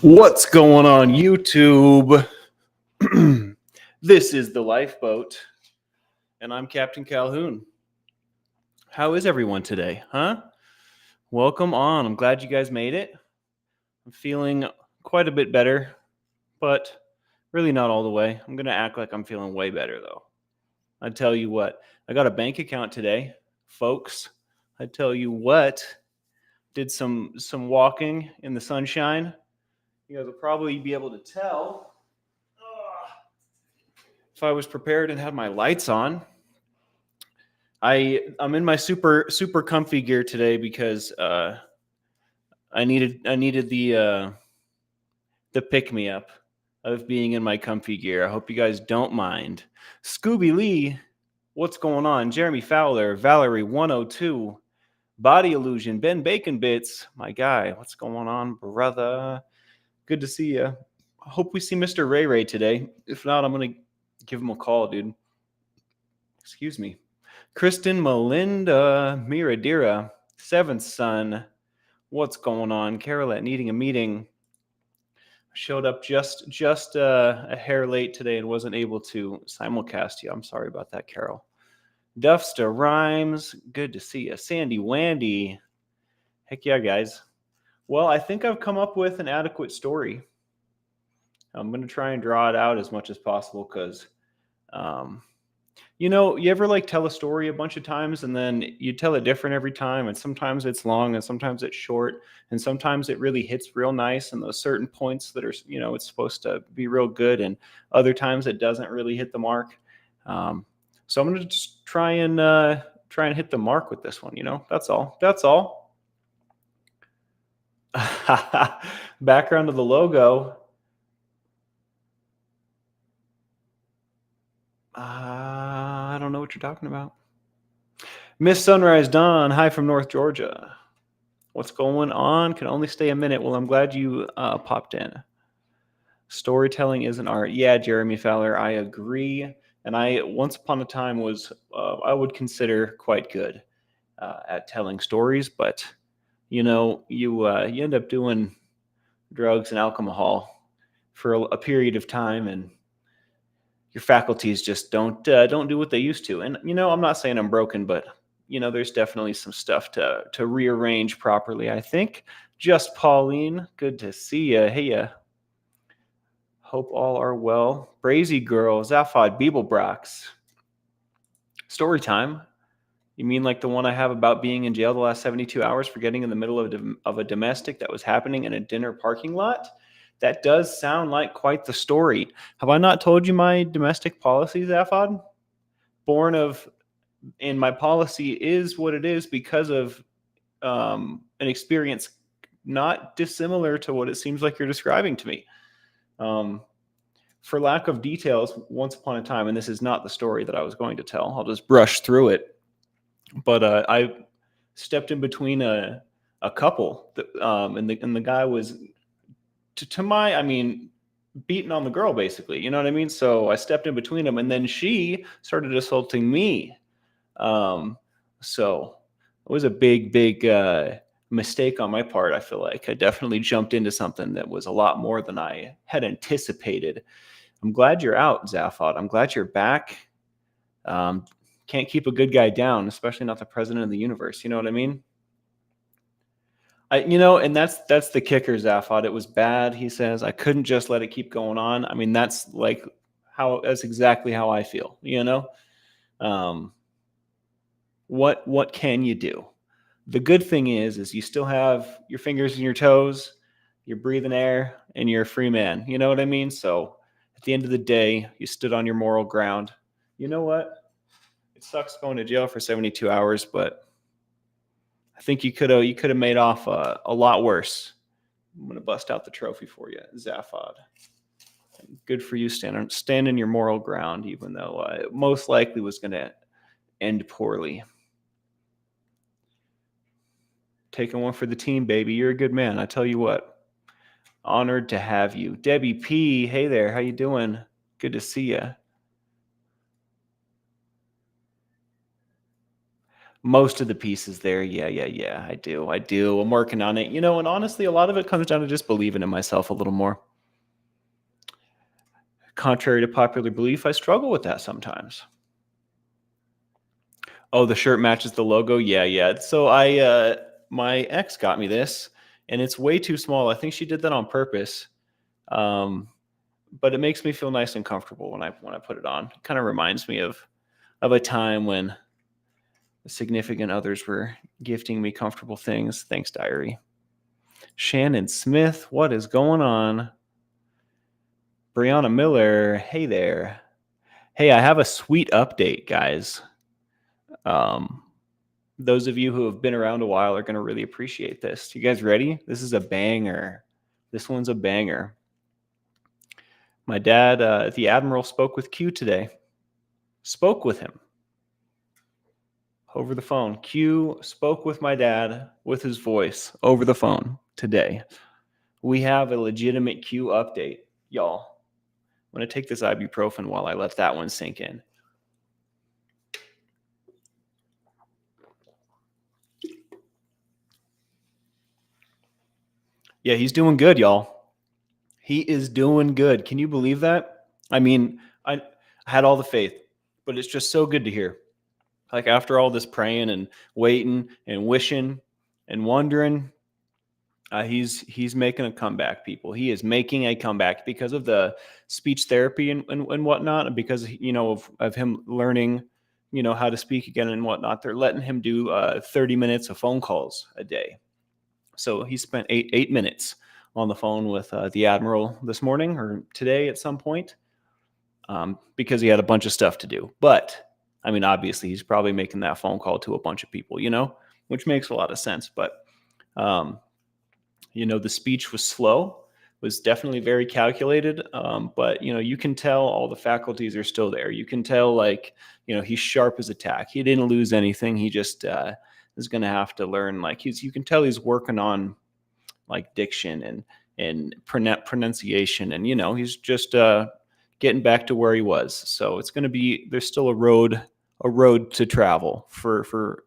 What's going on, YouTube? This is the Lifeboat, and I'm Captain Calhoun. How is everyone today, huh? Welcome on. I'm glad you guys made it. I'm feeling quite a bit better, but really not all the way. I'm going to act like I'm feeling way better, though. I tell you what, I got a bank account today, folks. I tell you what, did some walking in the sunshine. You guys will probably be able to tell if I was prepared and had my lights on. I'm in my super comfy gear today because I needed the pick me up of being in my comfy gear. I hope you guys don't mind. Scooby Lee, what's going on? Jeremy Fowler, Valerie 102, Body Illusion, Ben Bacon Bits, my guy. What's going on, brother? Good to see you. I hope we see Mr. Ray Ray today. If not, I'm gonna give him a call, dude. Excuse me. Kristen Melinda Miradira, Seventh Son. What's going on? Carolette needing a meeting. Showed up just a hair late today and wasn't able to simulcast you. I'm sorry about that, Carol. Duffster Rhymes, good to see you. Sandy Wandy, heck yeah, guys. Well, I think I've come up with an adequate story. I'm going to try and draw it out as much as possible because, you know, you ever like tell a story a bunch of times and then you tell it different every time, and sometimes it's long and sometimes it's short, and sometimes it really hits real nice in those certain points that are, you know, it's supposed to be real good, and other times it doesn't really hit the mark. So I'm going to just try and hit the mark with this one, you know. That's all. Background of the logo. I don't know what you're talking about. Miss Sunrise Dawn, hi from North Georgia. What's going on? Can only stay a minute. Well, I'm glad you popped in. Storytelling is an art. Yeah, Jeremy Fowler, I agree. And I, once upon a time, was I would consider quite good at telling stories, but you know, you end up doing drugs and alcohol for a period of time, and your faculties just don't do what they used to. And you know, I'm not saying I'm broken, but you know, there's definitely some stuff to rearrange properly, I think. Just Pauline, good to see you. Hey, hope all are well. Brazy Girl, Zaphod, Beeblebrox. Story time. You mean like the one I have about being in jail the last 72 hours for getting in the middle of a domestic that was happening in a dinner parking lot? That does sound like quite the story. Have I not told you my domestic policy, Zaphod? And my policy is what it is because of an experience not dissimilar to what it seems like you're describing to me. For lack of details, once upon a time, and this is not the story that I was going to tell, I'll just brush through it. But I stepped in between a couple, and the guy was, I mean, beating on the girl, basically. You know what I mean? So I stepped in between them, and then she started assaulting me. So it was a big mistake on my part. I feel like I definitely jumped into something that was a lot more than I had anticipated. I'm glad you're out, Zaphod. I'm glad you're back. Can't keep a good guy down, especially not the president of the universe. You know what I mean? You know, and that's the kicker, Zaphod. It was bad, he says. I couldn't just let it keep going on. I mean, that's exactly how I feel, you know? What can you do? The good thing is you still have your fingers and your toes, you're breathing air, and you're a free man. You know what I mean? So at the end of the day, you stood on your moral ground. You know what? It sucks going to jail for 72 hours, but I think you could have made off a lot worse. I'm gonna bust out the trophy for you, Zaphod. Good for you, standing your moral ground, even though it most likely was gonna end poorly. Taking one for the team, baby. You're a good man. I tell you what. Honored to have you. Debbie P. Hey there. How you doing? Good to see you. most of the pieces there. Yeah. I do. I'm working on it. And honestly, a lot of it comes down to just believing in myself a little more. Contrary to popular belief, I struggle with that sometimes. Oh, the shirt matches the logo. Yeah. So my ex got me this, and it's way too small. I think she did that on purpose. But it makes me feel nice and comfortable when I put it on. It kind of reminds me of a time when significant others were gifting me comfortable things. Thanks, diary. Shannon Smith, what is going on? Brianna Miller, hey there. Hey, I have a sweet update, guys. Those of you who have been around a while are going to really appreciate this. You guys ready? This is a banger. This one's a banger. My dad, the Admiral, spoke with Q today. Spoke with him over the phone. Q spoke with my dad with his voice over the phone today. We have a legitimate Q update, y'all. I'm going to take this ibuprofen while I let that one sink in. Yeah, he's doing good, y'all. He is doing good. Can you believe that? I mean, I had all the faith, but it's just so good to hear. Like after all this praying and waiting and wishing and wondering, he's making a comeback, people. He is making a comeback because of the speech therapy and whatnot, and because of him learning how to speak again and whatnot. They're letting him do 30 minutes of phone calls a day. So he spent eight minutes on the phone with the Admiral this morning or today at some point, because he had a bunch of stuff to do. But I mean, obviously, he's probably making that phone call to a bunch of people, which makes a lot of sense. But the speech was slow, was definitely very calculated. But you can tell all the faculties are still there. You can tell, he's sharp as a tack. He didn't lose anything. He just is going to have to learn. You can tell he's working on diction and pronunciation, and he's just getting back to where he was. So it's going to be, there's still a road to travel for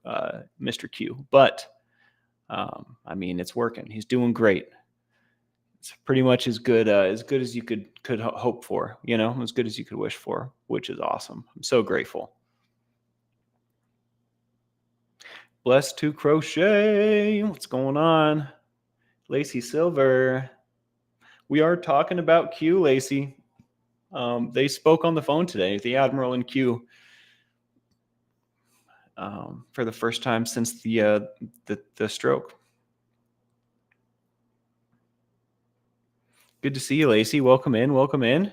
Mr. Q, but I mean, it's working. He's doing great. It's pretty much as good as you could hope for, as good as you could wish for, which is awesome. I'm so grateful. Blessed to crochet. What's going on? Lacey Silver. We are talking about Q, Lacey. They spoke on the phone today, the Admiral and Q, for the first time since the stroke. Good to see you, Lacey. Welcome in.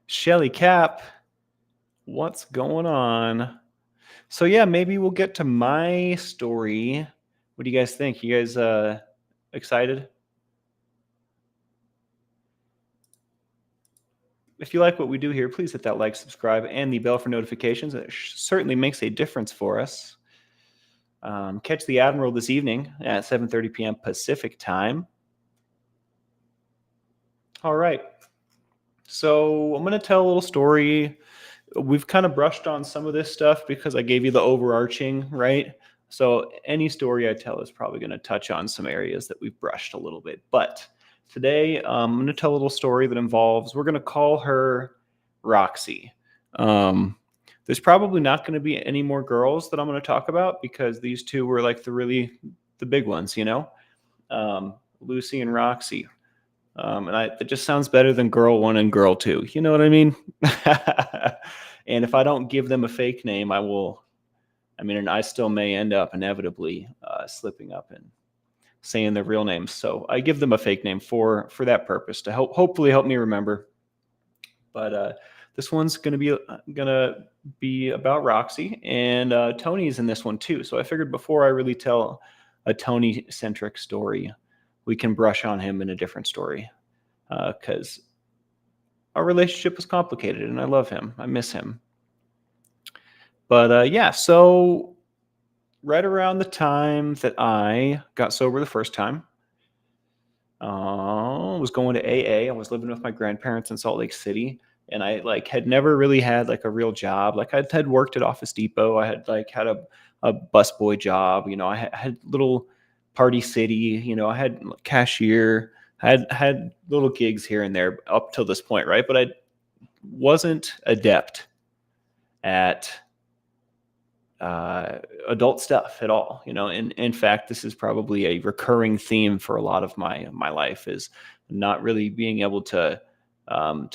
Shelly Cap, what's going on? So yeah, maybe we'll get to my story. What do you guys think? You guys excited? If you like what we do here, please hit that like, subscribe, and the bell for notifications. It certainly makes a difference for us. Catch the Admiral this evening at 7:30 p.m. Pacific time. All right. So I'm going to tell a little story. We've kind of brushed on some of this stuff because I gave you the overarching, right? So any story I tell is probably going to touch on some areas that we've brushed a little bit. But today I'm going to tell a little story that involves, we're going to call her Roxy. There's probably not going to be any more girls that I'm going to talk about because these two were the big ones, Lucy and Roxy. It just sounds better than girl one and girl two. You know what I mean? And if I don't give them a fake name, and I still may end up inevitably slipping up and saying their real names. So I give them a fake name for that purpose to hopefully help me remember. But this one's gonna be about Roxy, and Tony's in this one too. So I figured before I really tell a Tony-centric story, we can brush on him in a different story, because our relationship was complicated and I love him. I miss him. But yeah, so right around the time that I got sober the first time, I was going to AA. I was living with my grandparents in Salt Lake City. and I like had never really had like a real job. Like I had worked at Office Depot. I had like had a busboy job. I had little Party City. I had cashier. I had little gigs here and there up till this point, right? But I wasn't adept at adult stuff at all. And in fact, this is probably a recurring theme for a lot of my life, is not really being able to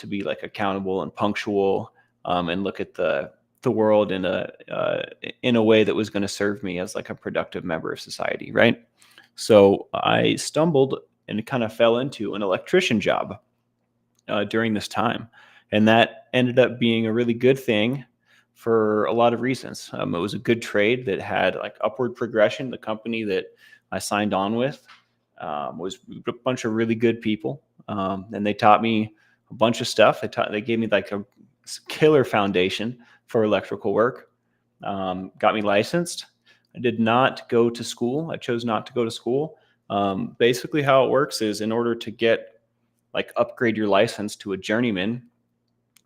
be like accountable and punctual, and look at the world in a way that was going to serve me as like a productive member of society, right? So I stumbled and kind of fell into an electrician job during this time, and that ended up being a really good thing for a lot of reasons. It was a good trade that had like upward progression. The company that I signed on with was a bunch of really good people, and they taught me a bunch of stuff. They gave me like a killer foundation for electrical work. Got me licensed. I did not go to school. I chose not to go to school. Basically, how it works is, in order to upgrade your license to a journeyman,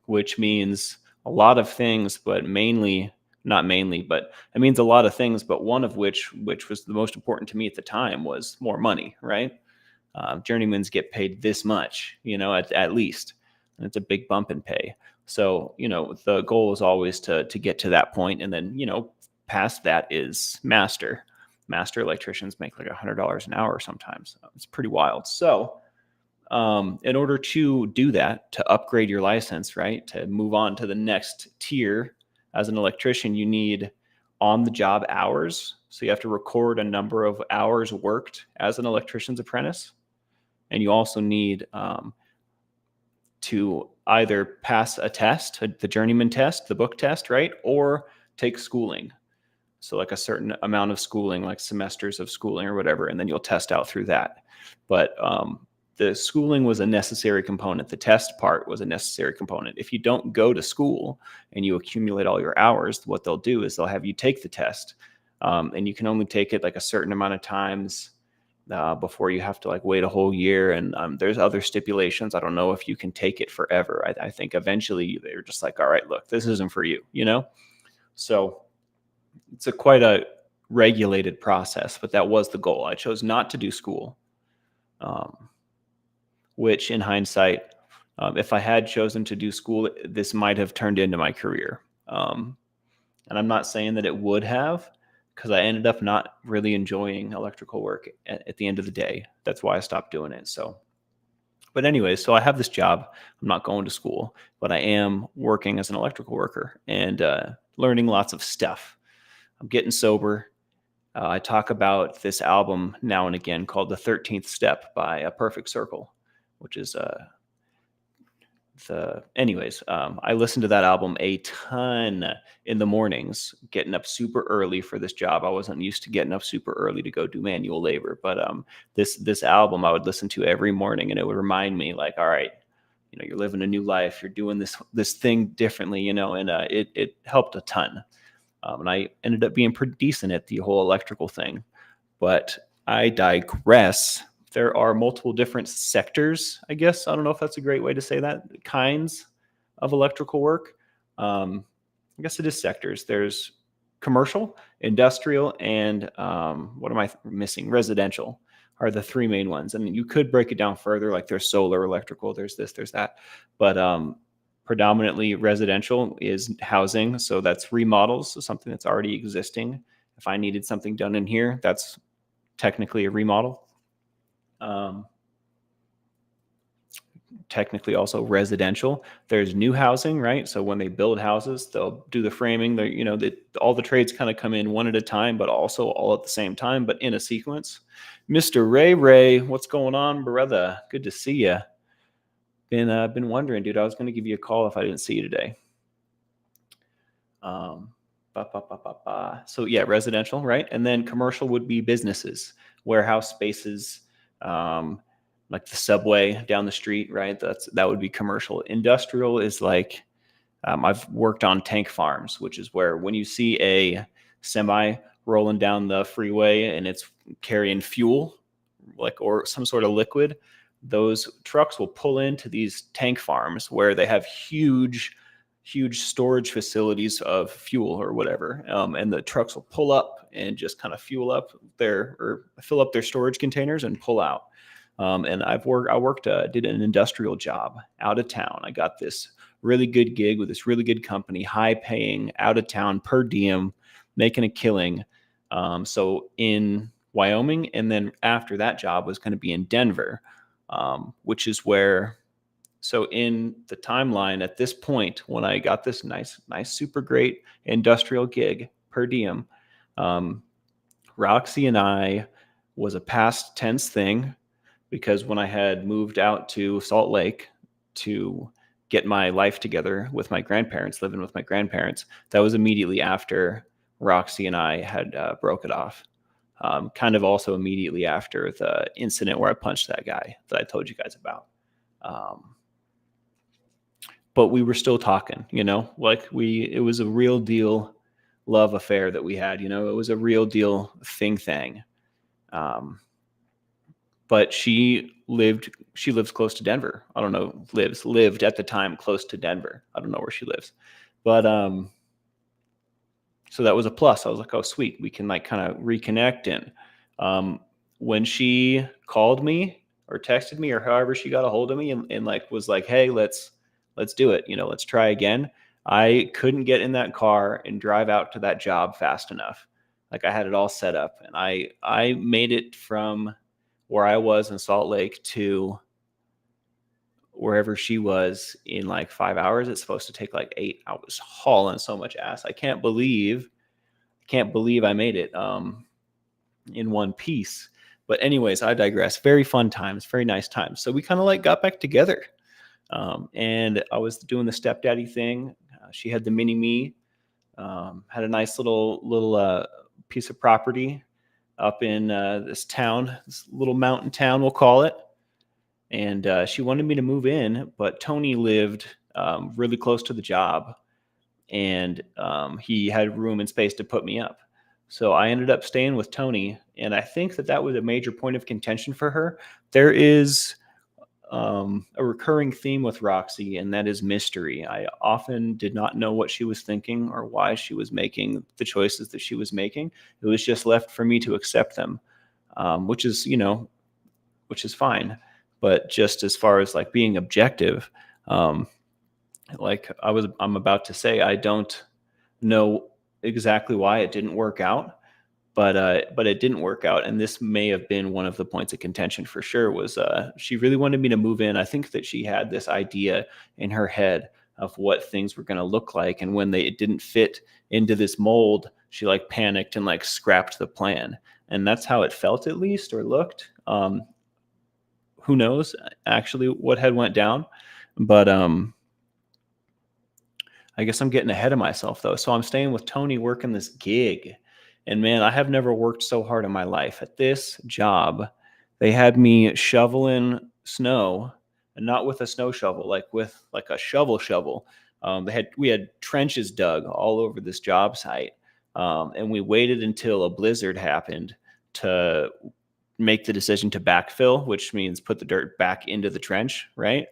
which means a lot of things, but not mainly, but it means a lot of things, but one of which was the most important to me at the time, was more money, right? Journeymans get paid this much, at least, and it's a big bump in pay. So, the goal is always to get to that point, and then, past that is master. Master electricians make like $100 an hour sometimes. It's pretty wild. So, in order to do that, to upgrade your license, right, to move on to the next tier as an electrician, you need on-the-job hours. So you have to record a number of hours worked as an electrician's apprentice. And you also need to either pass a test, the journeyman test, the book test, right, or take schooling. So like a certain amount of schooling, like semesters of schooling or whatever, and then you'll test out through that. But the schooling was a necessary component. The test part was a necessary component. If you don't go to school and you accumulate all your hours, what they'll do is they'll have you take the test, and you can only take it like a certain amount of times before you have to like wait a whole year. And there's other stipulations. I don't know if you can take it forever. I think eventually they're just like, all right, look, this isn't for you, So it's quite a regulated process, but that was the goal. I chose not to do school. Which in hindsight, if I had chosen to do school, this might have turned into my career. And I'm not saying that it would have, because I ended up not really enjoying electrical work at the end of the day. That's why I stopped doing it. But anyway, so I have this job. I'm not going to school, but I am working as an electrical worker and learning lots of stuff. I'm getting sober. I talk about this album now and again called The 13th Step by A Perfect Circle, which is I listened to that album a ton in the mornings, getting up super early for this job. I wasn't used to getting up super early to go do manual labor, but this album I would listen to every morning, and it would remind me like, all right, you're living a new life, you're doing this thing differently, and it helped a ton. And I ended up being pretty decent at the whole electrical thing, but I digress. There are multiple different sectors, I guess. I don't know if that's a great way to say that. Kinds of electrical work. I guess it is sectors. There's commercial, industrial, and what am I missing? Residential are the three main ones. And you could break it down further, like there's solar, electrical, there's this, there's that. But predominantly residential is housing. So that's remodels, so something that's already existing. If I needed something done in here, that's technically a remodel. Technically also residential. There's new housing, right? So when they build houses, they'll do the framing. All the trades kind of come in one at a time, but also all at the same time, but in a sequence. Mr. Ray, what's going on, brother? Good to see you. Been wondering, dude. I was going to give you a call if I didn't see you today. So yeah, residential, right? And then commercial would be businesses, warehouse spaces, like the subway down the street, right? That would be commercial. Industrial is like, I've worked on tank farms, which is where when you see a semi rolling down the freeway and it's carrying fuel, or some sort of liquid, those trucks will pull into these tank farms where they have huge storage facilities of fuel or whatever. And the trucks will pull up and just kind of fill up their storage containers and pull out. And I did an industrial job out of town. I got this really good gig with this really good company, high paying, out of town, per diem, making a killing. So in Wyoming, and then after that job was going to be in Denver, which is where. So in the timeline at this point, when I got this nice, super great industrial gig per diem, Roxy and I was a past tense thing, because when I had moved out to Salt Lake to get my life together with my grandparents, living with my grandparents, that was immediately after Roxy and I had broke it off. Kind of also immediately after the incident where I punched that guy that I told you guys about. But we were still talking, like it was a real deal love affair that we had, it was a real deal thing. But she lives close to Denver. I don't know, lived at the time close to Denver. I don't know where she lives, but, so that was a plus. I was like, oh, sweet. We can like kind of reconnect. And, when she called me or texted me or however she got a hold of me and like was like, hey, let's do it. Let's try again. I couldn't get in that car and drive out to that job fast enough. Like I had it all set up, and I made it from where I was in Salt Lake to wherever she was in like 5 hours. It's supposed to take like 8. I was hauling so much ass. I can't believe I made it in one piece. But anyways, I digress. Very fun times, very nice times. So we kind of like got back together. And I was doing the stepdaddy thing. She had the mini me, had a nice little piece of property up in this town, this little mountain town, we'll call it. And she wanted me to move in, but Tony lived really close to the job, and he had room and space to put me up. So I ended up staying with Tony, and I think that was a major point of contention for her. There is a recurring theme with Roxy, and that is mystery. I often did not know what she was thinking or why she was making the choices that she was making. It was just left for me to accept them, which is fine. But just as far as like being objective, like I'm about to say, I don't know exactly why it didn't work out, but it didn't work out. And this may have been one of the points of contention for sure, was she really wanted me to move in. I think that she had this idea in her head of what things were going to look like. And when it didn't fit into this mold, she like panicked and like scrapped the plan. And that's how it felt, at least, or looked. Who knows actually what had went down, but I guess I'm getting ahead of myself though. So I'm staying with Tony, working this gig, and man, I have never worked so hard in my life. At this job, they had me shoveling snow, and not with a snow shovel, like with like a shovel. We had trenches dug all over this job site, and we waited until a blizzard happened to make the decision to backfill, which means put the dirt back into the trench, right?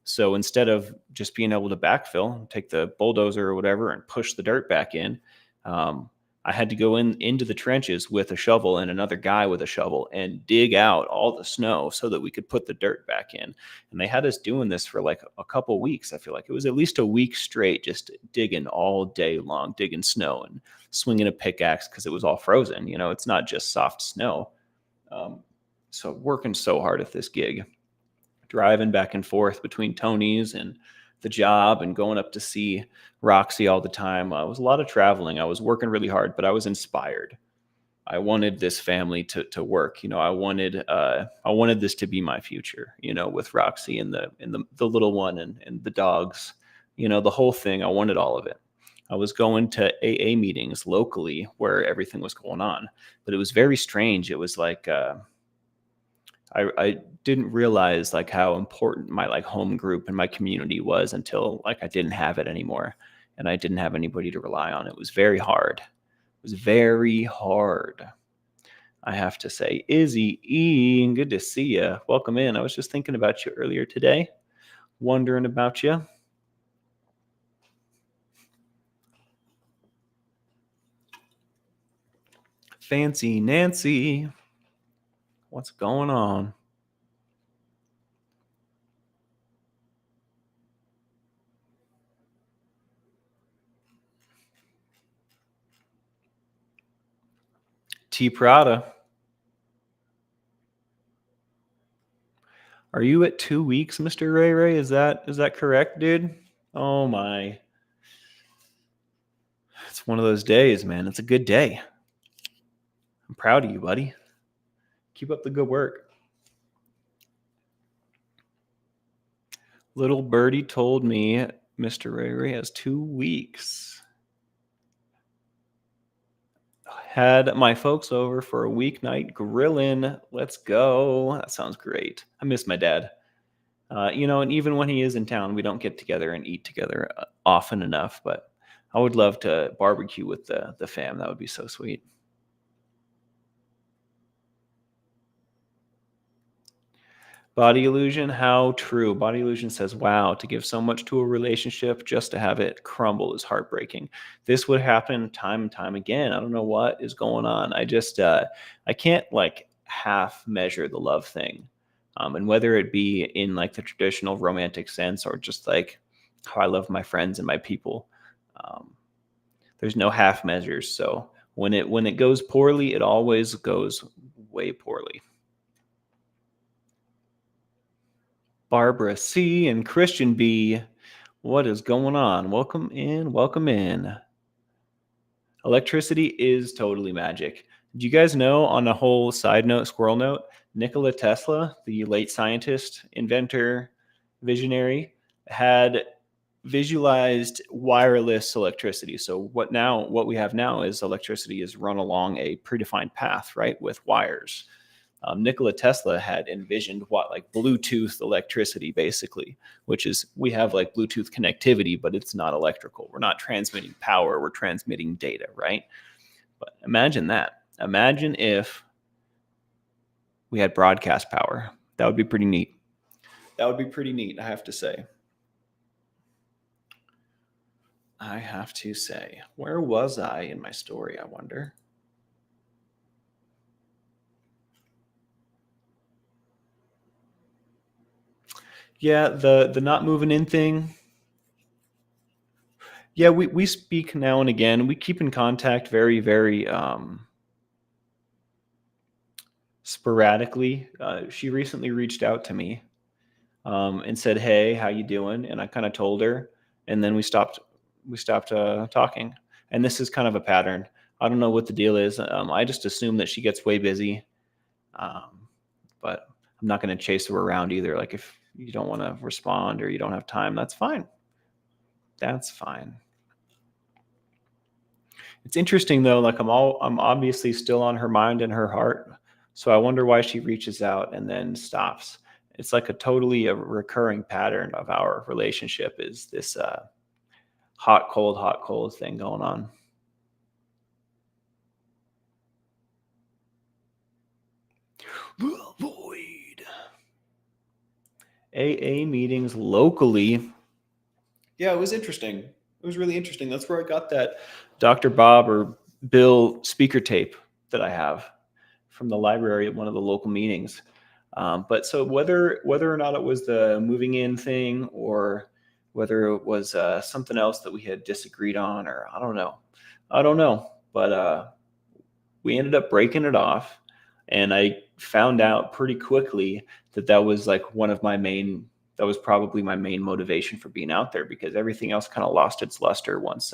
So instead of just being able to backfill, take the bulldozer or whatever and push the dirt back in, I had to go into the trenches with a shovel and another guy with a shovel and dig out all the snow so that we could put the dirt back in. And they had us doing this for like a couple of weeks. I feel like it was at least a week straight, just digging all day long, digging snow and swinging a pickaxe because it was all frozen. It's not just soft snow. So working so hard at this gig, driving back and forth between Tony's and the job and going up to see Roxy all the time. It was a lot of traveling. I was working really hard, but I was inspired. I wanted this family to work. I wanted this to be my future, with Roxy and the little one and the dogs, the whole thing. I wanted all of it. I was going to AA meetings locally where everything was going on, but it was very strange. It was like, I didn't realize like how important my like home group and my community was until like I didn't have it anymore, and I didn't have anybody to rely on. It was very hard. It was very hard. I have to say. Izzy E, good to see you. Welcome in. I was just thinking about you earlier today, wondering about you. Fancy Nancy, what's going on? T Prada, are you at 2 weeks, Mr. Ray Ray? Is that correct, dude? Oh my. It's one of those days, man. It's a good day. I'm proud of you, buddy. Keep up the good work. Little birdie told me Mr. Ray Ray has 2 weeks. Had my folks over for a weeknight grilling. Let's go. That sounds great. I miss my dad. And even when he is in town, we don't get together and eat together often enough. But I would love to barbecue with the fam. That would be so sweet. Body illusion, how true. Body illusion says, wow, to give so much to a relationship just to have it crumble is heartbreaking. This would happen time and time again. I don't know what is going on. I can't like half measure the love thing. And whether it be in like the traditional romantic sense or just like how I love my friends and my people, um, there's no half measures. So when it goes poorly, it always goes way poorly. Barbara C. and Christian B. What is going on? Welcome in. Welcome in. Electricity is totally magic. Do you guys know, on a whole side note, squirrel note, Nikola Tesla, the late scientist, inventor, visionary, had visualized wireless electricity. So what we have now is electricity is run along a predefined path, right, with wires. Nikola Tesla had envisioned what, like Bluetooth electricity, basically, which is we have like Bluetooth connectivity, but it's not electrical. We're not transmitting power, we're transmitting data, right? But imagine that. Imagine if we had broadcast power. That would be pretty neat. That would be pretty neat, I have to say. Where was I in my story, I wonder? Yeah, the not moving in thing. Yeah, we speak now and again. We keep in contact very, very sporadically. She recently reached out to me and said, "Hey, how you doing?" And I kind of told her, and then we stopped talking. And this is kind of a pattern. I don't know what the deal is. I just assume that she gets way busy, um, but I'm not going to chase her around either. Like if you don't want to respond or you don't have time, that's fine. That's fine. It's interesting though. Like I'm obviously still on her mind and her heart. So I wonder why she reaches out and then stops. It's like a recurring pattern of our relationship is this hot cold thing going on. Void. AA meetings locally. Yeah, it was interesting. It was really interesting. That's where I got that Dr. Bob or Bill speaker tape that I have from the library at one of the local meetings. But so whether or not it was the moving in thing or whether it was something else that we had disagreed on, or I don't know. But we ended up breaking it off, and I found out pretty quickly that was like one of my main. That was probably my main motivation for being out there because everything else kind of lost its luster once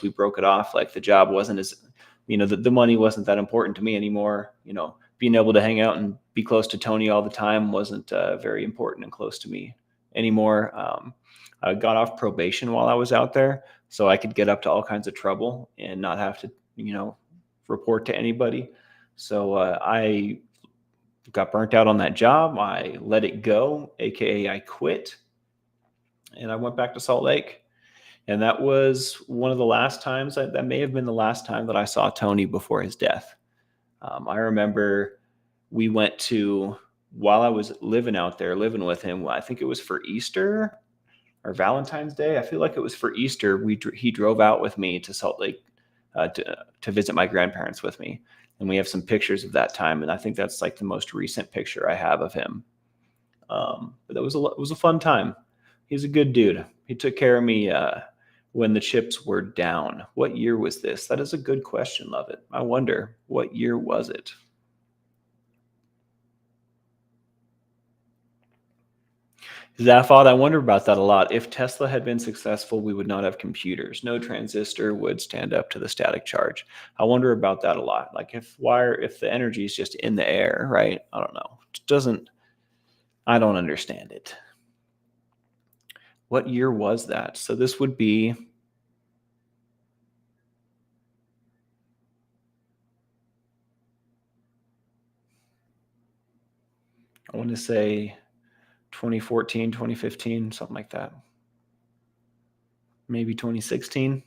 we broke it off. Like the job wasn't as, the money wasn't that important to me anymore. Being able to hang out and be close to Tony all the time wasn't very important and close to me anymore. I got off probation while I was out there, so I could get up to all kinds of trouble and not have to, report to anybody. So I got burnt out on that job. I let it go, aka I quit, and I went back to Salt Lake. And that was one of the last times that may have been the last time that I saw Tony before his death. I remember we went to, while I was living out there, living with him, I think it was for Easter or Valentine's Day. I feel like it was for Easter. He drove out with me to Salt Lake to visit my grandparents with me, and we have some pictures of that time. And I think that's like the most recent picture I have of him. But it was a fun time. He's a good dude. He took care of me when the chips were down. What year was this? That is a good question, Love It. I wonder, what year was it? Zaphod, I wonder about that a lot. If Tesla had been successful, we would not have computers. No transistor would stand up to the static charge. I wonder about that a lot. Like if the energy is just in the air, right? I don't know. I don't understand it. What year was that? So this would be, I want to say 2014, 2015, something like that. Maybe 2016,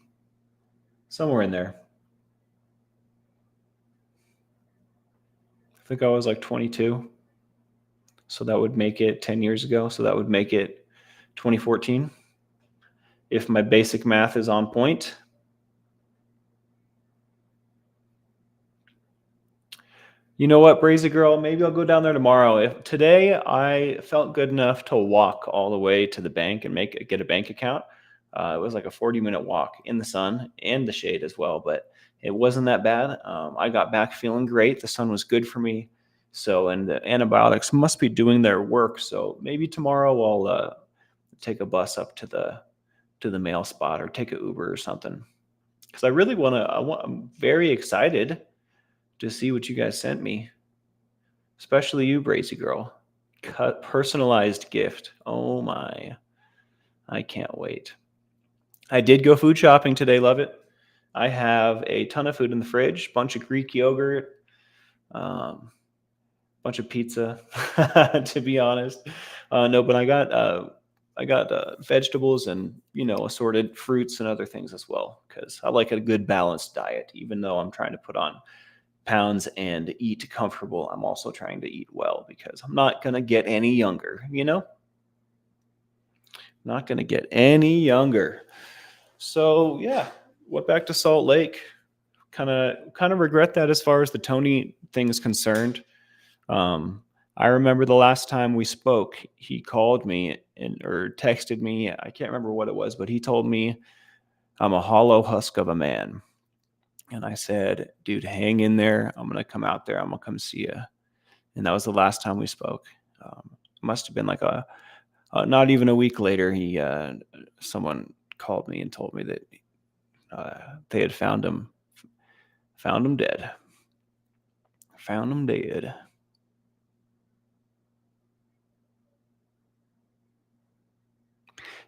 somewhere in there. I think I was like 22. So that would make it 10 years ago. So that would make it 2014. If my basic math is on point. You know what, Brazy Girl? Maybe I'll go down there tomorrow. If today I felt good enough to walk all the way to the bank and get a bank account. It was like a 40-minute walk in the sun and the shade as well, but it wasn't that bad. I got back feeling great. The sun was good for me. So, and the antibiotics must be doing their work. So maybe tomorrow I'll take a bus up to the mail spot or take an Uber or something. Because I really I'm very excited to see what you guys sent me, especially you, Brazy Girl. Personalized gift. Oh my. I can't wait. I did go food shopping today, Love It. I have a ton of food in the fridge, bunch of Greek yogurt, bunch of pizza, to be honest. No, but I got vegetables and assorted fruits and other things as well because I like a good balanced diet. Even though I'm trying to put on pounds and eat comfortable, I'm also trying to eat well because I'm not gonna get any younger. Not gonna get any younger. So yeah, went back to Salt Lake. Kind of regret that as far as the Tony thing is concerned. I remember the last time we spoke, he called me or texted me. I can't remember what it was, but he told me I'm a hollow husk of a man. And I said, dude, hang in there. I'm going to come out there. I'm going to come see you. And that was the last time we spoke. Must have been like not even a week later. Someone called me and told me that they had found him dead. Found him dead.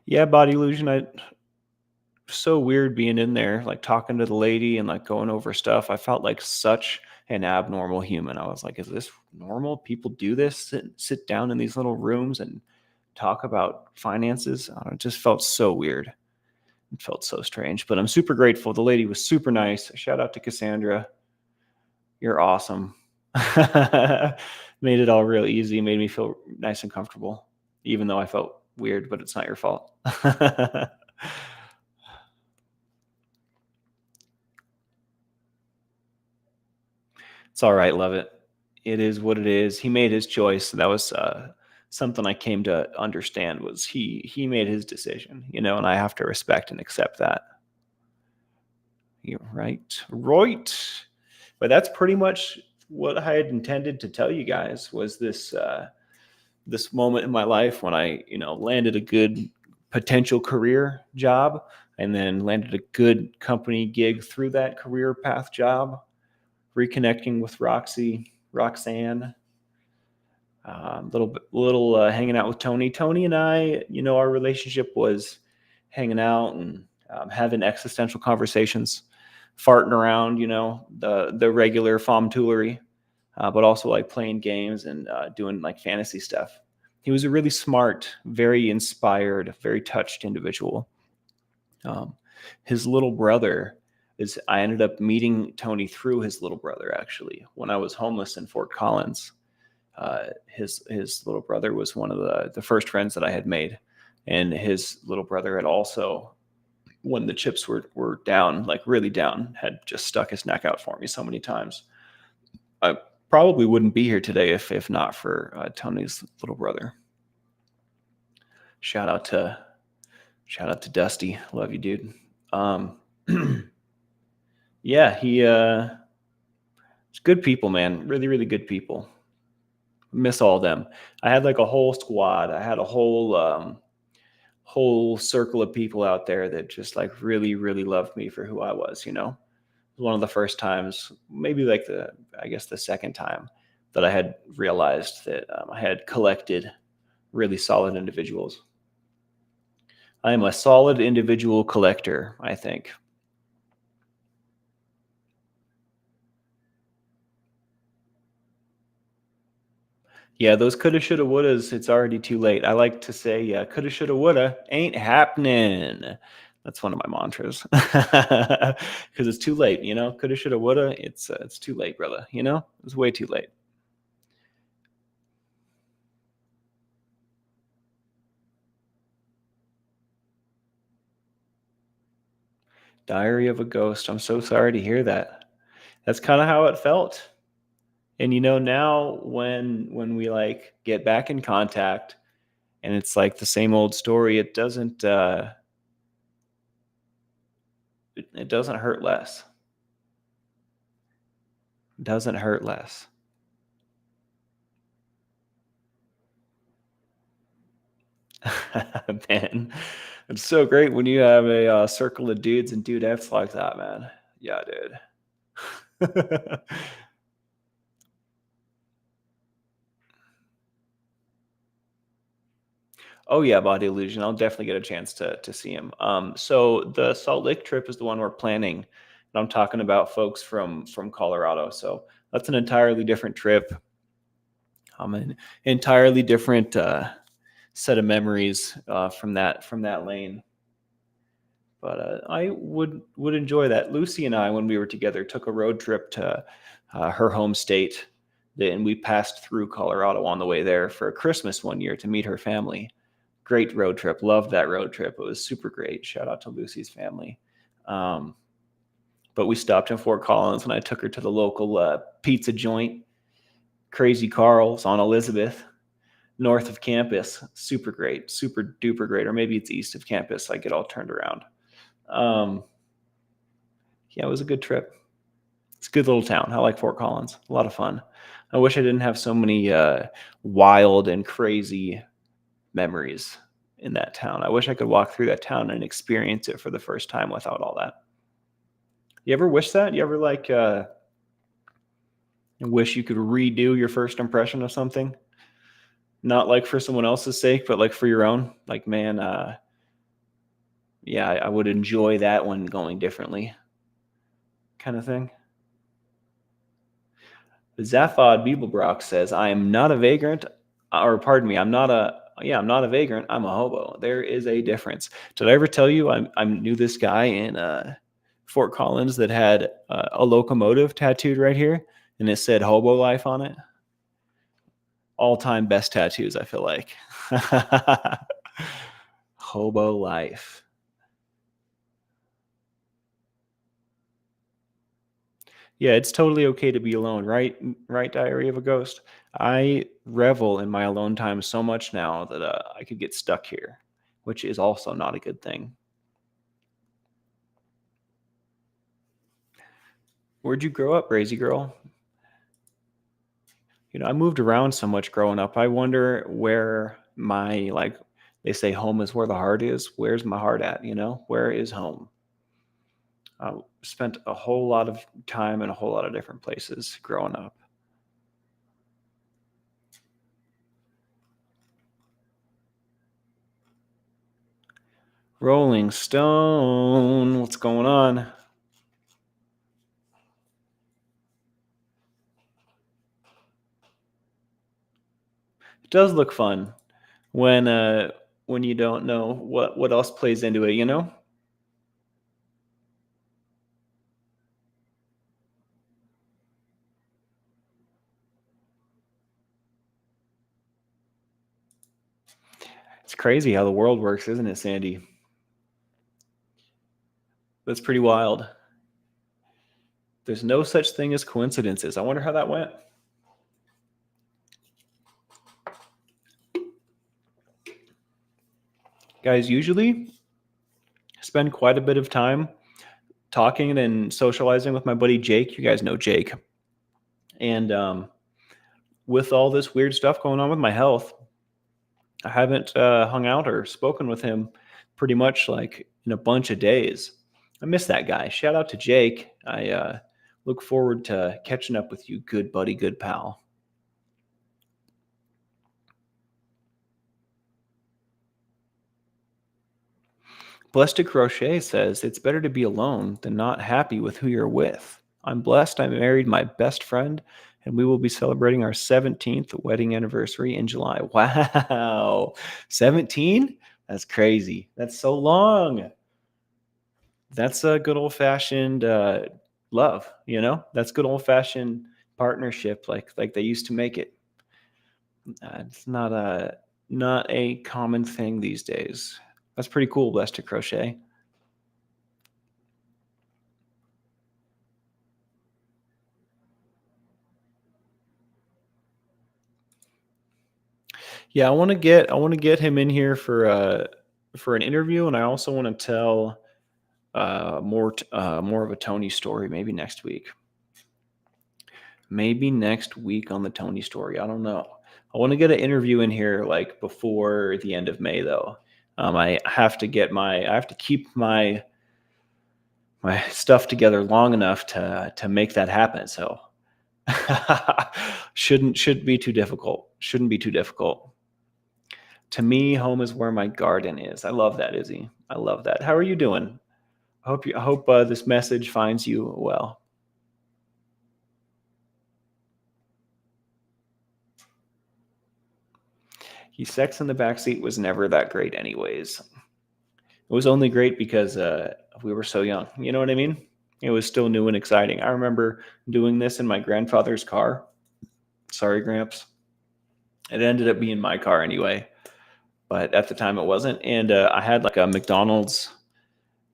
Yeah, Body Illusion. So weird being in there, like talking to the lady and like going over stuff. I felt like such an abnormal human. I was like, is this normal? People do this, sit down in these little rooms and talk about finances. It just felt so weird. It felt so strange, but I'm super grateful. The lady was super nice. Shout out to Cassandra. You're awesome. Made it all real easy, made me feel nice and comfortable, even though I felt weird, but it's not your fault. It's all right, Love It. It is what it is. He made his choice. That was something I came to understand was he made his decision, and I have to respect and accept that. You're right. But that's pretty much what I had intended to tell you guys was this moment in my life when I, landed a good potential career job and then landed a good company gig through that career path job, reconnecting with Roxanne, little hanging out with Tony. Tony and I, our relationship was hanging out and having existential conversations, farting around, the regular fomtoolery, but also like playing games and doing like fantasy stuff. He was a really smart, very inspired, very touched individual. His little brother is I ended up meeting Tony through his little brother, actually, when I was homeless in Fort Collins. His little brother was one of the first friends that I had made, and his little brother had also, when the chips were down, like really down, had just stuck his neck out for me so many times. I probably wouldn't be here today if not for Tony's little brother. Shout out to shout out to Dusty. Love you, dude. Um, yeah, it's good people, man. Really, really good people. Miss all of them. I had like a whole squad. I had a whole circle of people out there that just like really, really loved me for who I was. One of the first times, maybe like I guess the second time that I had realized that I had collected really solid individuals. I am a solid individual collector, I think. Yeah, those coulda, shoulda, wouldas, it's already too late. I like to say, yeah, coulda, shoulda, woulda, ain't happening. That's one of my mantras. Because it's too late, coulda, shoulda, woulda, it's too late, brother, It's way too late. Diary of a Ghost. I'm so sorry to hear that. That's kind of how it felt. And now when we like get back in contact and it's like the same old story, it doesn't hurt less. It doesn't hurt less. Man, it's so great when you have a circle of dudes and dudettes like that, man. Yeah, dude. Oh yeah, Body Illusion. I'll definitely get a chance to see him. So the Salt Lake trip is the one we're planning, and I'm talking about folks from Colorado. So that's an entirely different trip. An entirely different set of memories from that lane. But I would enjoy that. Lucy and I, when we were together, took a road trip to her home state, and we passed through Colorado on the way there for Christmas one year to meet her family. Great road trip. Loved that road trip. It was super great. Shout out to Lucy's family. Um, but we stopped in Fort Collins and I took her to the local pizza joint, Crazy Carl's on Elizabeth, north of campus. Super great, super duper great. Or maybe it's east of campus. I get all turned around. Um, yeah, it was a good trip. It's a good little town. I like Fort Collins. A lot of fun. I wish I didn't have so many wild and crazy memories in that town. I wish I could walk through that town and experience it for the first time without all that. You ever wish that? You ever like wish you could redo your first impression of something? Not like for someone else's sake, but like for your own? Like, man, yeah, I would enjoy that one going differently kind of thing. Zaphod Bibelbrock says, I am not a vagrant, or pardon me, I'm not a vagrant, I'm a hobo. There is a difference. Did I ever tell you I knew this guy in Fort Collins that had a locomotive tattooed right here and it said hobo life on it? All time best tattoos, I feel like. Hobo life. Yeah, it's totally okay to be alone, right? Right, Diary of a Ghost. I revel in my alone time so much now that I could get stuck here, which is also not a good thing. Where'd you grow up, Crazy Girl? I moved around so much growing up. I wonder where my, like, they say home is where the heart is. Where's my heart at? Where is home? I spent a whole lot of time in a whole lot of different places growing up. Rolling Stone, what's going on? It does look fun when you don't know what else plays into it. crazy how the world works, isn't it, Sandy? That's pretty wild. There's no such thing as coincidences. I wonder how that went. Guys, usually spend quite a bit of time talking and socializing with my buddy Jake. You guys know Jake. And with all this weird stuff going on with my health, I haven't hung out or spoken with him pretty much like in a bunch of days. I miss that guy. Shout out to Jake. I look forward to catching up with you, good buddy, good pal. Blessed to Crochet says, it's better to be alone than not happy with who you're with. I'm blessed. I married my best friend, and we will be celebrating our 17th wedding anniversary in July. Wow. 17? That's crazy. That's so long. That's a good old fashioned love, you know? That's good old fashioned partnership like they used to make it. It's not a common thing these days. That's pretty cool, Blessed to Crochet. Yeah, I want to get him in here for an interview, and I also want to tell more of a Tony story maybe next week. Maybe next week on the Tony story. I don't know. I want to get an interview in here like before the end of May though. I have to keep my stuff together long enough to make that happen. So shouldn't be too difficult. Shouldn't be too difficult. To me, home is where my garden is. I love that, Izzy. I love that. How are you doing? I hope this message finds you well. Sex in the backseat was never that great, anyways. It was only great because we were so young. You know what I mean? It was still new and exciting. I remember doing this in my grandfather's car. Sorry, Gramps. It ended up being my car anyway, but at the time it wasn't. And I had like a McDonald's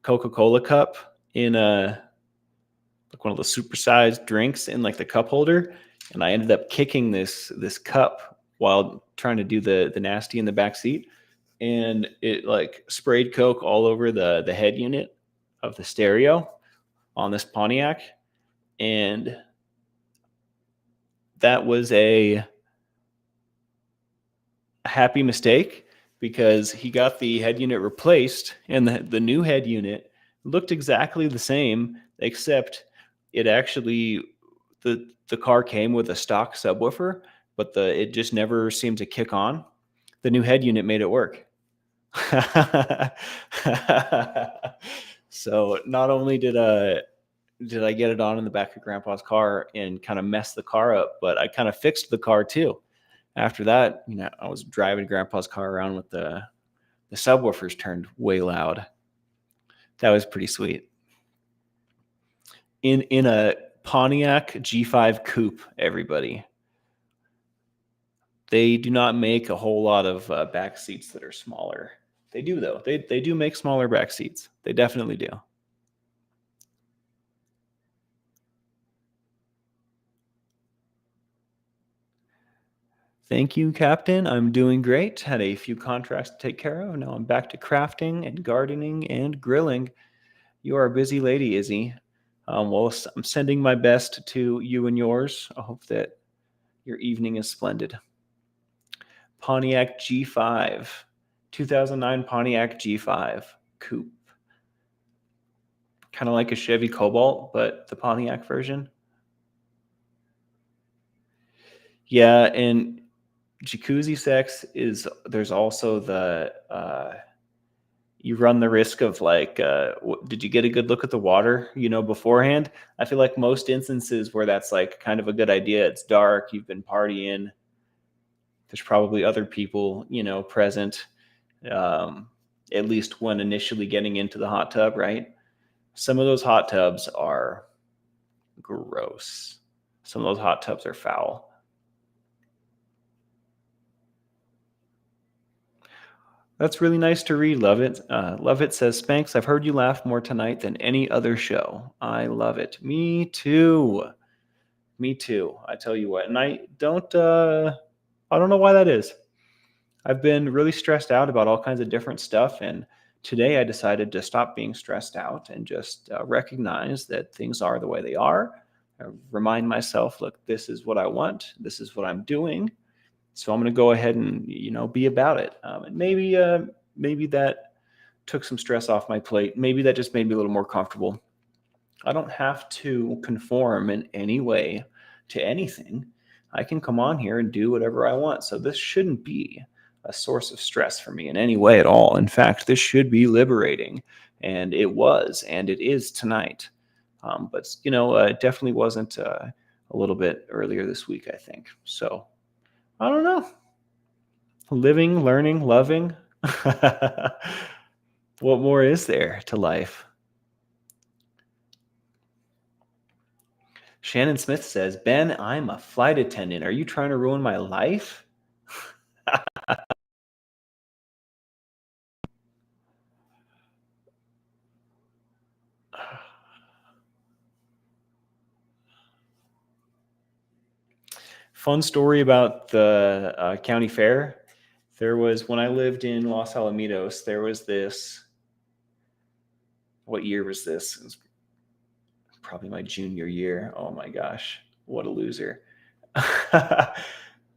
Coca-Cola cup in like one of the supersized drinks in like the cup holder, and I ended up kicking this cup while trying to do the nasty in the back seat, and it like sprayed Coke all over the head unit of the stereo on this Pontiac, and that was a happy mistake because he got the head unit replaced, and the new head unit looked exactly the same, except it actually the car came with a stock subwoofer, but it just never seemed to kick on. The new head unit made it work. So not only did I get it on in the back of Grandpa's car and kind of mess the car up, but I kind of fixed the car too. After that, I was driving Grandpa's car around with the subwoofers turned way loud. That was pretty sweet. In a Pontiac G5 coupe, everybody. They do not make a whole lot of back seats that are smaller. They do though. They do make smaller back seats. They definitely do. Thank you, Captain. I'm doing great. Had a few contracts to take care of. Now I'm back to crafting and gardening and grilling. You are a busy lady, Izzy. Well, I'm sending my best to you and yours. I hope that your evening is splendid. Pontiac G5, 2009 Pontiac G5 coupe. Kind of like a Chevy Cobalt, but the Pontiac version. Yeah, and jacuzzi sex there's also the you run the risk of like did you get a good look at the water beforehand. I feel like most instances where that's like kind of a good idea, it's dark, you've been partying, there's probably other people present, at least when initially getting into the hot tub, right? Some of those hot tubs are gross. Some of those hot tubs are foul. That's really nice to read, Love It. Love It says, Spanx, I've heard you laugh more tonight than any other show. I love it. Me too. Me too. I tell you what. And I don't know why that is. I've been really stressed out about all kinds of different stuff. And today I decided to stop being stressed out and just recognize that things are the way they are. I remind myself, look, this is what I want. This is what I'm doing. So I'm going to go ahead and, be about it. And maybe that took some stress off my plate. Maybe that just made me a little more comfortable. I don't have to conform in any way to anything. I can come on here and do whatever I want. So this shouldn't be a source of stress for me in any way at all. In fact, this should be liberating. And it was, and it is tonight. But, it definitely wasn't a little bit earlier this week, I think. So I don't know. Living, learning, loving. What more is there to life? Shannon Smith says, Ben, I'm a flight attendant. Are you trying to ruin my life? Fun story about the county fair. There was, when I lived in Los Alamitos, there was this, what year was this? It was probably my junior year. Oh my gosh, what a loser. I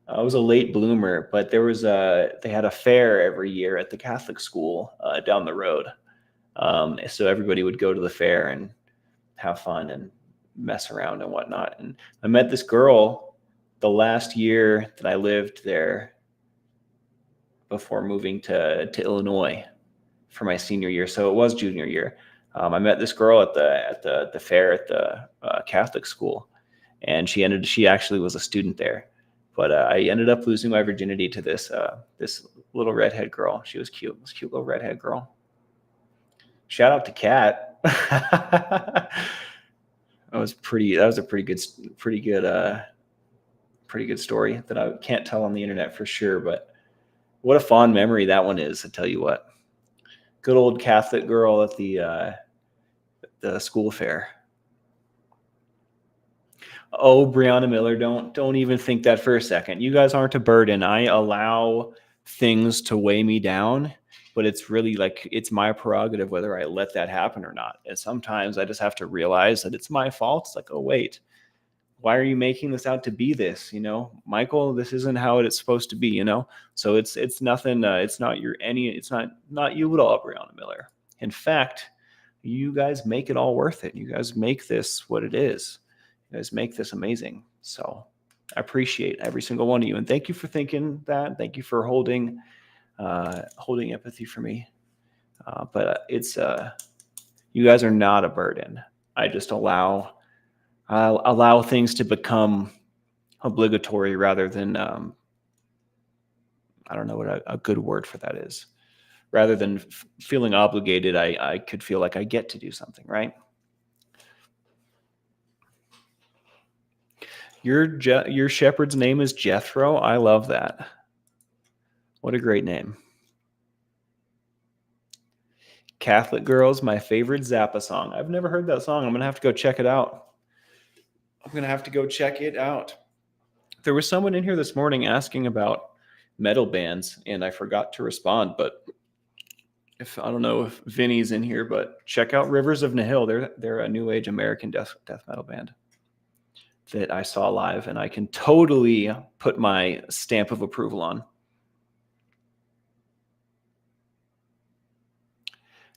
was a late bloomer, but they had a fair every year at the Catholic school down the road. So everybody would go to the fair and have fun and mess around and whatnot. And I met this girl the last year that I lived there before moving to Illinois for my senior year. So it was junior year. I met this girl at the fair at the Catholic school, and she actually was a student there. But I ended up losing my virginity to this little redhead girl. She was cute. This cute little redhead girl. Shout out to Kat. That was a pretty good story that I can't tell on the internet for sure. But what a fond memory that one is. I tell you what. Good old Catholic girl at the school fair. Oh, Brianna Miller, don't even think that for a second. You guys aren't a burden. I allow things to weigh me down, but it's really like it's my prerogative whether I let that happen or not. And sometimes I just have to realize that it's my fault. It's like, oh wait, why are you making this out to be this? Michael, this isn't how it's supposed to be. So it's nothing. It's not it's not you at all, Brianna Miller. In fact, you guys make it all worth it. You guys make this what it is. You guys make this amazing. So I appreciate every single one of you. And thank you for thinking that. Thank you for holding empathy for me. But it's you guys are not a burden. I just allow things to become obligatory rather than I don't know what a good word for that is. Rather than feeling obligated, I could feel like I get to do something, right? Your shepherd's name is Jethro. I love that. What a great name. Catholic Girls, my favorite Zappa song. I've never heard that song. I'm going to have to go check it out. There was someone in here this morning asking about metal bands, and I forgot to respond, but I don't know if Vinny's in here, but check out Rivers of Nihil. They're a new age American death metal band that I saw live, and I can totally put my stamp of approval on.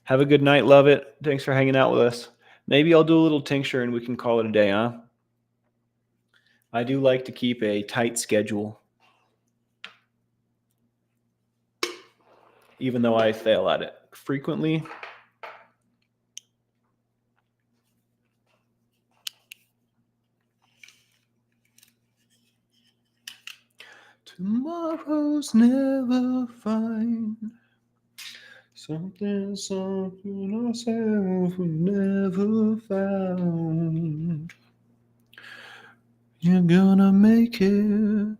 Have a good night. Love it. Thanks for hanging out with us. Maybe I'll do a little tincture and we can call it a day, huh? I do like to keep a tight schedule, even though I fail at it frequently. Tomorrow's never fine. Something ourselves we never found. You're gonna make it.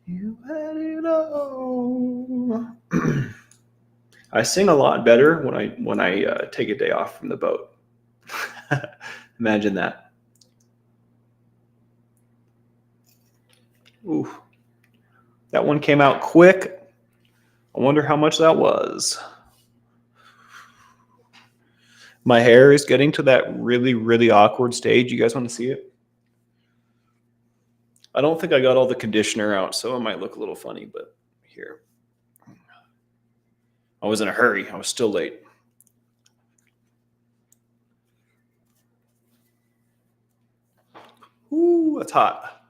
You Let it all. I sing a lot better when I take a day off from the boat. Imagine that. Ooh, that one came out quick. I wonder how much that was. My hair is getting to that really, really awkward stage. You guys want to see it? I don't think I got all the conditioner out, so it might look a little funny, but here. I was in a hurry. I was still late. Ooh, that's hot.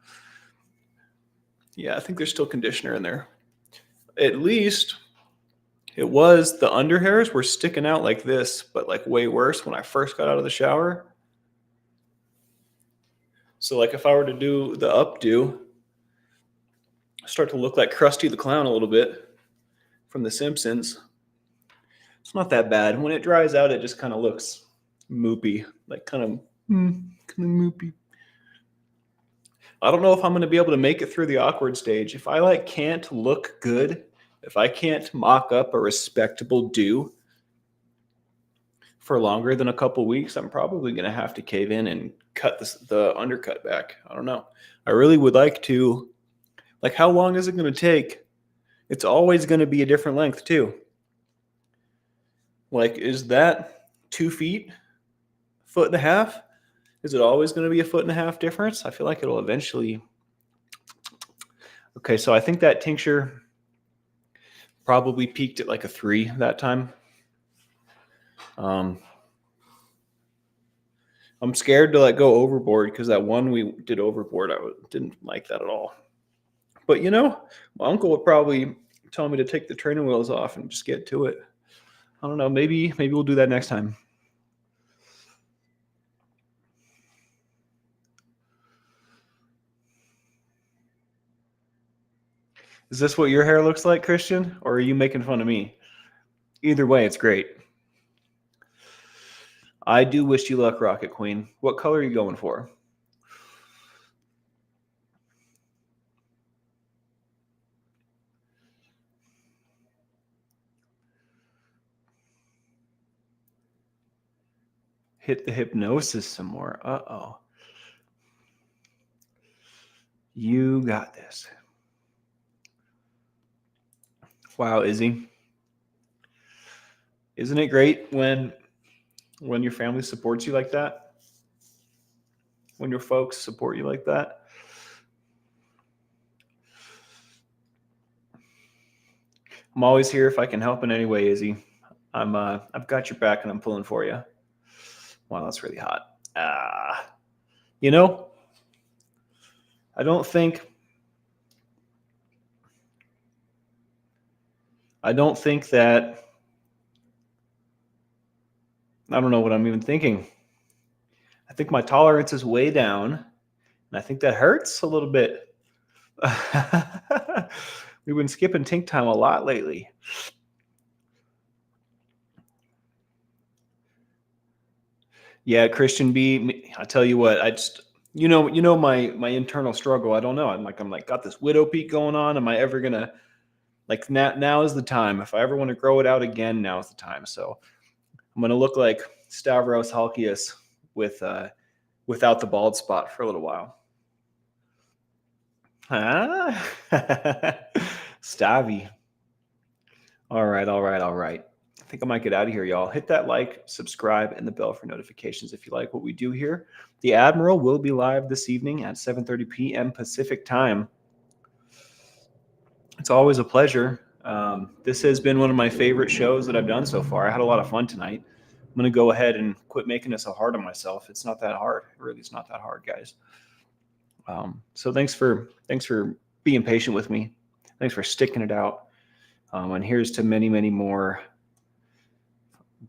Yeah, I think there's still conditioner in there. At least it was, the under hairs were sticking out like this, but like way worse when I first got out of the shower. So like if I were to do the updo, start to look like Krusty the Clown a little bit from The Simpsons. It's not that bad. When it dries out, it just kind of looks moopy, like kind of moopy. I don't know if I'm going to be able to make it through the awkward stage. If I like can't look good, if I can't mock up a respectable do for longer than a couple weeks, I'm probably going to have to cave in and cut the undercut back. I don't know. I really would like to. Like, how long is it going to take? It's always going to be a different length too. Like, is that 2 feet, 1.5 feet? Is it always going to be a 1.5 feet difference? I feel like it'll eventually. Okay, so I think that tincture probably peaked at like a 3 that time. I'm scared to like go overboard because that one we did overboard, I didn't like that at all. But you know, my uncle would probably tell me to take the training wheels off and just get to it. I don't know. Maybe we'll do that next time. Is this what your hair looks like, Christian? Or are you making fun of me? Either way, it's great. I do wish you luck, Rocket Queen. What color are you going for? Hit the hypnosis some more. Uh-oh. You got this. Wow, Izzy. Isn't it great when your family supports you like that? When your folks support you like that? I'm always here if I can help in any way, Izzy. I've got your back and I'm pulling for you. Wow, that's really hot. You know, I don't think that. I don't know what I'm even thinking. I think my tolerance is way down, and I think that hurts a little bit. We've been skipping Tink Time a lot lately. Yeah, Christian B. I tell you what, I just you know my internal struggle. I don't know. I'm like got this widow peak going on. Am I ever gonna like now is the time. If I ever want to grow it out again, now is the time. So I'm gonna look like Stavros Halkias without the bald spot for a little while. Stavi. All right. I think I might get out of here, y'all. Hit that like, subscribe, and the bell for notifications if you like what we do here. The Admiral will be live this evening at 7:30 p.m. Pacific time. It's always a pleasure. This has been one of my favorite shows that I've done so far. I had a lot of fun tonight. I'm going to go ahead and quit making it so hard on myself. It's not that hard. It really is not that hard, guys. So thanks for being patient with me. Thanks for sticking it out. And here's to many, many more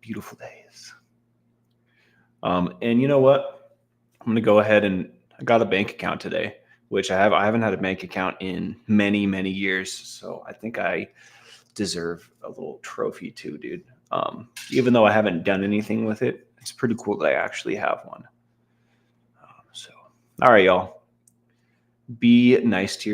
beautiful days. And you know what? I'm going to go ahead and I got a bank account today, which I haven't had a bank account in many, many years. So I think I deserve a little trophy too, dude. Even though I haven't done anything with it, it's pretty cool that I actually have one. So, all right, y'all. Be nice to your